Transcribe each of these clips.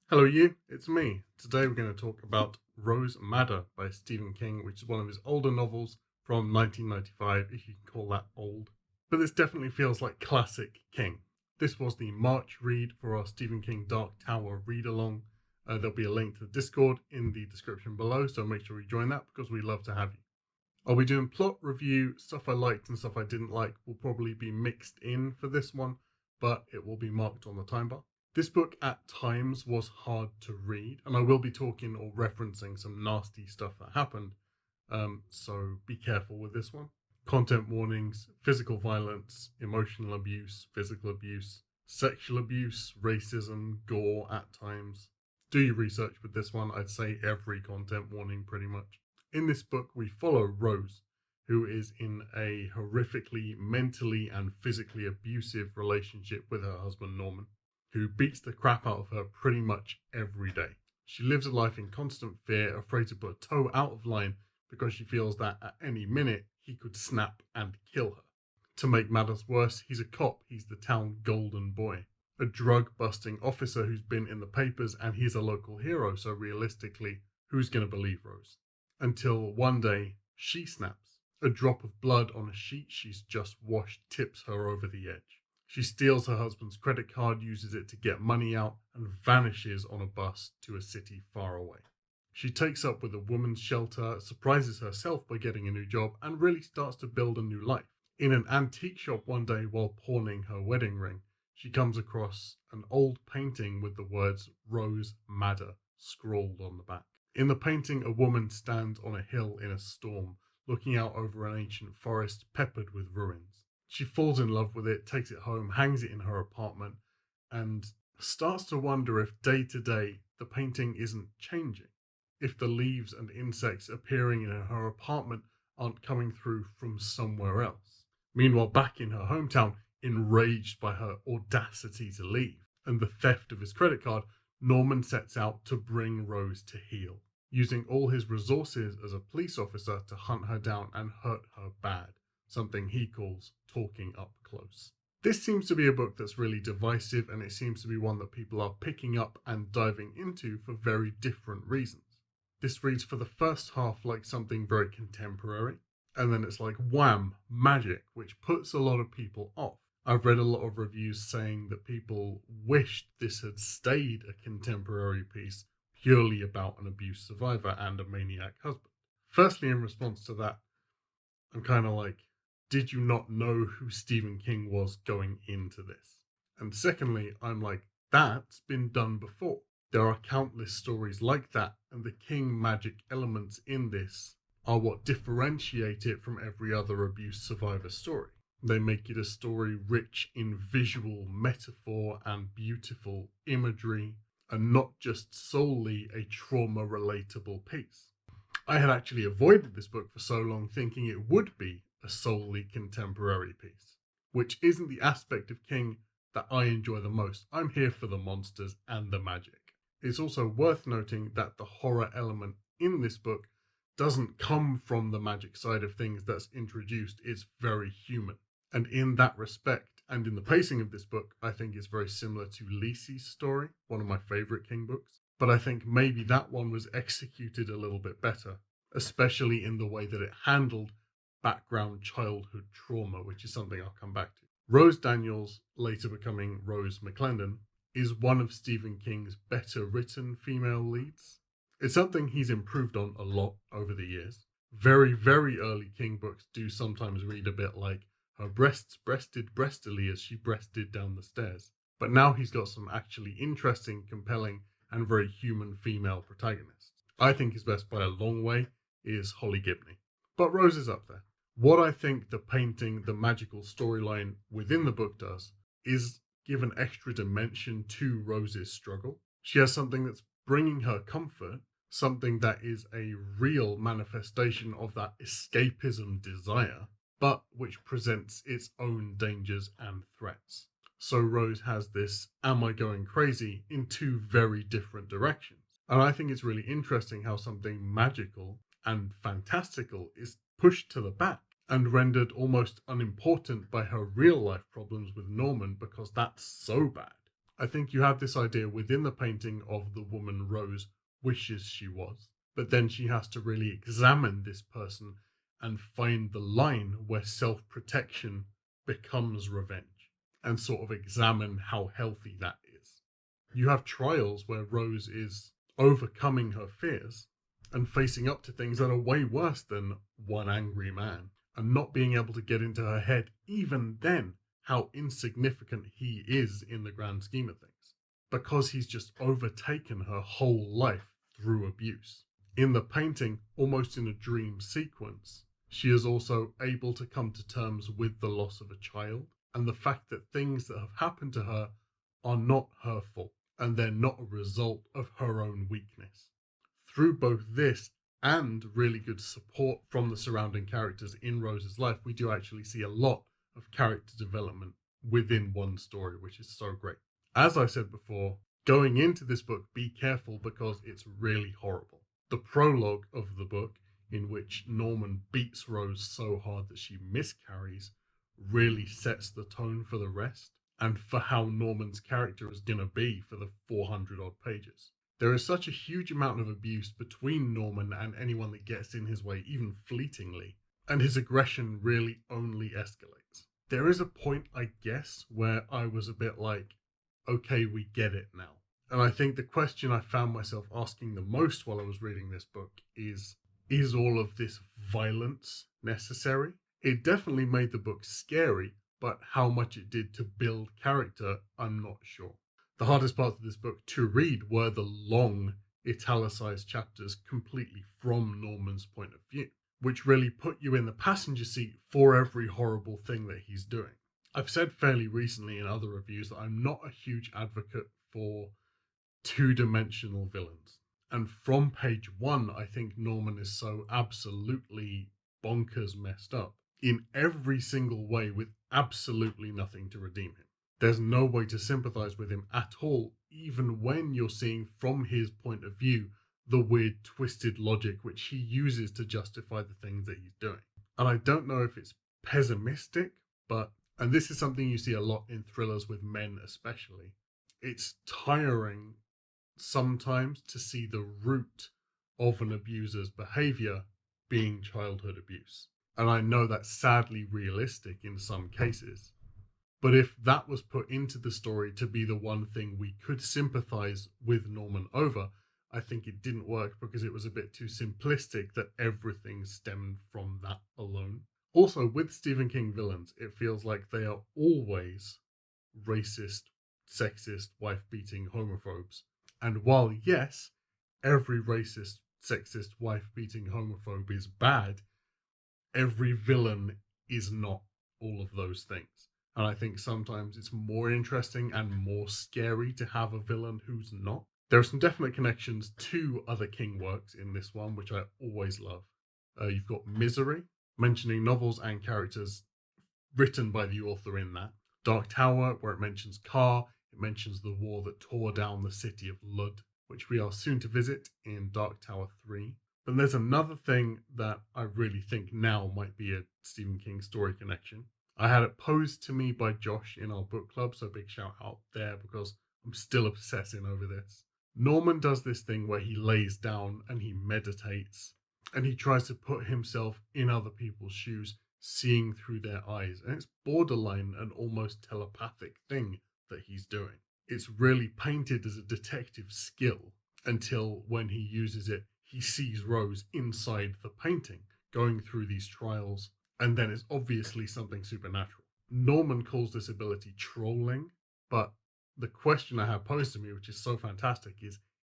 Hello, you. It's me. Today we're going to talk about Rose Madder by Stephen King, which is one of his older novels from 1995, if you can call that old. But this definitely feels like classic King. This was the March read for our Stephen King Dark Tower read along. There'll be a link to the Discord in the description below, so make sure you join that because we'd love to have you. I'll be doing plot review, stuff I liked and stuff I didn't like will probably be mixed in for this one, but it will be marked on the time bar. This book at times was hard to read, and I will be talking or referencing some nasty stuff that happened, so be careful with this one. Content warnings, physical violence, emotional abuse, physical abuse, sexual abuse, racism, gore at times. Do your research with this one. I'd say every content warning pretty much. In this book, we follow Rose, who is in a horrifically mentally and physically abusive relationship with her husband Norman, who beats the crap out of her pretty much every day. She lives a life in constant fear, afraid to put a toe out of line because she feels that at any minute he could snap and kill her. To make matters worse, he's a cop, he's the town golden boy, a drug busting officer who's been in the papers, and he's a local hero, so realistically, who's going to believe Rose? Until one day, she snaps. A drop of blood on a sheet she's just washed tips her over the edge. She steals her husband's credit card, uses it to get money out, and vanishes on a bus to a city far away. She takes up with a woman's shelter, surprises herself by getting a new job, and really starts to build a new life. In an antique shop one day while pawning her wedding ring, she comes across an old painting with the words Rose Madder scrawled on the back. In the painting, a woman stands on a hill in a storm, looking out over an ancient forest peppered with ruins. She falls in love with it, takes it home, hangs it in her apartment, and starts to wonder if day to day the painting isn't changing. If the leaves and insects appearing in her apartment aren't coming through from somewhere else. Meanwhile, back in her hometown, enraged by her audacity to leave and the theft of his credit card, Norman sets out to bring Rose to heel, using all his resources as a police officer to hunt her down and hurt her bad, something he calls talking up close. This seems to be a book that's really divisive, and it seems to be one that people are picking up and diving into for very different reasons. This reads for the first half like something very contemporary, and then it's like wham, magic, which puts a lot of people off. I've read a lot of reviews saying that people wished this had stayed a contemporary piece purely about an abuse survivor and a maniac husband. Firstly, in response to that, I'm kind of like, did you not know who Stephen King was going into this? And secondly, I'm like, that's been done before. There are countless stories like that, and the King magic elements in this are what differentiate it from every other abuse survivor story. They make it a story rich in visual metaphor and beautiful imagery, and not just solely a trauma relatable piece. I had actually avoided this book for so long thinking it would be a solely contemporary piece, which isn't the aspect of King that I enjoy the most. I'm here for the monsters and the magic. It's also worth noting that the horror element in this book doesn't come from the magic side of things that's introduced. It's very human. And in that respect, and in the pacing of this book, I think it's very similar to Lisi's story, one of my favorite King books. But I think maybe that one was executed a little bit better, especially in the way that it handled background childhood trauma, which is something I'll come back to. Rose Daniels, later becoming Rose McClendon, is one of Stephen King's better written female leads. It's something he's improved on a lot over the years. Very, very early King books do sometimes read a bit like her breasts breasted breastily as she breasted down the stairs. But now he's got some actually interesting, compelling, and very human female protagonists. I think his best by a long way is Holly Gibney. But Rose is up there. What I think the painting, the magical storyline within the book does is give an extra dimension to Rose's struggle. She has something that's bringing her comfort, something that is a real manifestation of that escapism desire, but which presents its own dangers and threats. So Rose has this am I going crazy in two very different directions. And I think it's really interesting how something magical and fantastical is pushed to the back and rendered almost unimportant by her real life problems with Norman because that's so bad. I think you have this idea within the painting of the woman Rose wishes she was, but then she has to really examine this person and find the line where self-protection becomes revenge and sort of examine how healthy that is. You have trials where Rose is overcoming her fears and facing up to things that are way worse than one angry man, and not being able to get into her head, even then, how insignificant he is in the grand scheme of things, because he's just overtaken her whole life through abuse. In the painting, almost in a dream sequence, she is also able to come to terms with the loss of a child and the fact that things that have happened to her are not her fault and they're not a result of her own weakness. Through both this and really good support from the surrounding characters in Rose's life, we do actually see a lot of character development within one story, which is so great. As I said before, going into this book, be careful because it's really horrible. The prologue of the book, in which Norman beats Rose so hard that she miscarries, really sets the tone for the rest and for how Norman's character is going to be for the 400 odd pages. There is such a huge amount of abuse between Norman and anyone that gets in his way, even fleetingly, and his aggression really only escalates. There is a point, I guess, where I was a bit like, okay, we get it now. And I think the question I found myself asking the most while I was reading this book is all of this violence necessary? It definitely made the book scary, but how much it did to build character, I'm not sure. The hardest parts of this book to read were the long italicized chapters completely from Norman's point of view, which really put you in the passenger seat for every horrible thing that he's doing. I've said fairly recently in other reviews that I'm not a huge advocate for two-dimensional villains. And from page one, I think Norman is so absolutely bonkers messed up in every single way with absolutely nothing to redeem him. There's no way to sympathize with him at all, even when you're seeing from his point of view the weird twisted logic which he uses to justify the things that he's doing. And I don't know if it's pessimistic, but, and this is something you see a lot in thrillers with men especially, it's tiring sometimes to see the root of an abuser's behavior being childhood abuse. And I know that's sadly realistic in some cases. But if that was put into the story to be the one thing we could sympathize with Norman over, I think it didn't work because it was a bit too simplistic that everything stemmed from that alone. Also, with Stephen King villains, it feels like they are always racist, sexist, wife-beating homophobes. And while, yes, every racist, sexist, wife-beating homophobe is bad, every villain is not all of those things. And I think sometimes it's more interesting and more scary to have a villain who's not. There are some definite connections to other King works in this one, which I always love. You've got Misery, mentioning novels and characters written by the author in that. Dark Tower, where it mentions Ka, it mentions the war that tore down the city of Lud, which we are soon to visit in Dark Tower 3. But there's another thing that I really think now might be a Stephen King story connection. I had it posed to me by Josh in our book club, so big shout out there because I'm still obsessing over this. Norman does this thing where he lays down and he meditates and he tries to put himself in other people's shoes, seeing through their eyes. And it's borderline an almost telepathic thing that he's doing. It's really painted as a detective skill until when he uses it, he sees Rose inside the painting, going through these trials, and then it's obviously something supernatural. Norman calls this ability trolling, but the question I have posed to me, which is so fantastic,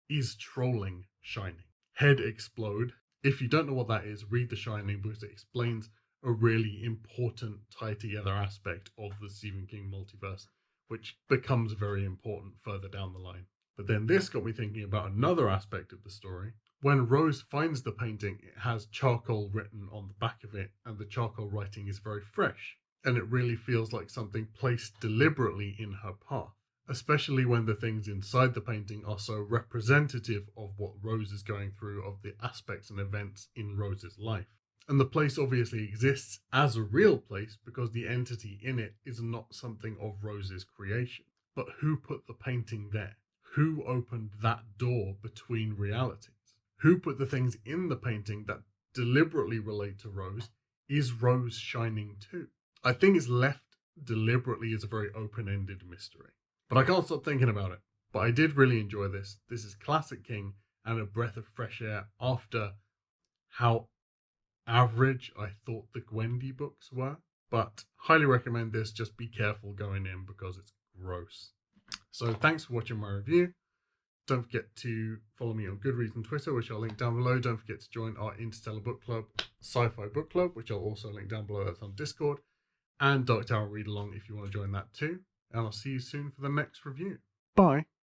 is trolling shining? Head explode. If you don't know what that is, read The Shining because it explains a really important tied together aspect of the Stephen King multiverse, which becomes very important further down the line. But then this got me thinking about another aspect of the story. When Rose finds the painting, it has charcoal written on the back of it, and the charcoal writing is very fresh, and it really feels like something placed deliberately in her path, especially when the things inside the painting are so representative of what Rose is going through, of the aspects and events in Rose's life. And the place obviously exists as a real place because the entity in it is not something of Rose's creation. but who put the painting there? Who opened that door between realities? Who put the things in the painting that deliberately relate to Rose? Is Rose shining too? I think it's left deliberately as a very open-ended mystery. But I can't stop thinking about it. But I did really enjoy this. This is classic King and a breath of fresh air after how average I thought the Gwendy books were. But highly recommend this. Just be careful going in because it's gross. So thanks for watching my review. Don't forget to follow me on Goodreads and Twitter, which I'll link down below. Don't forget to join our Interstellar Book Club, Sci-Fi Book Club, which I'll also link down below. That's on Discord. And Dark Tower Read Along if you want to join that too. And I'll see you soon for the next review. Bye.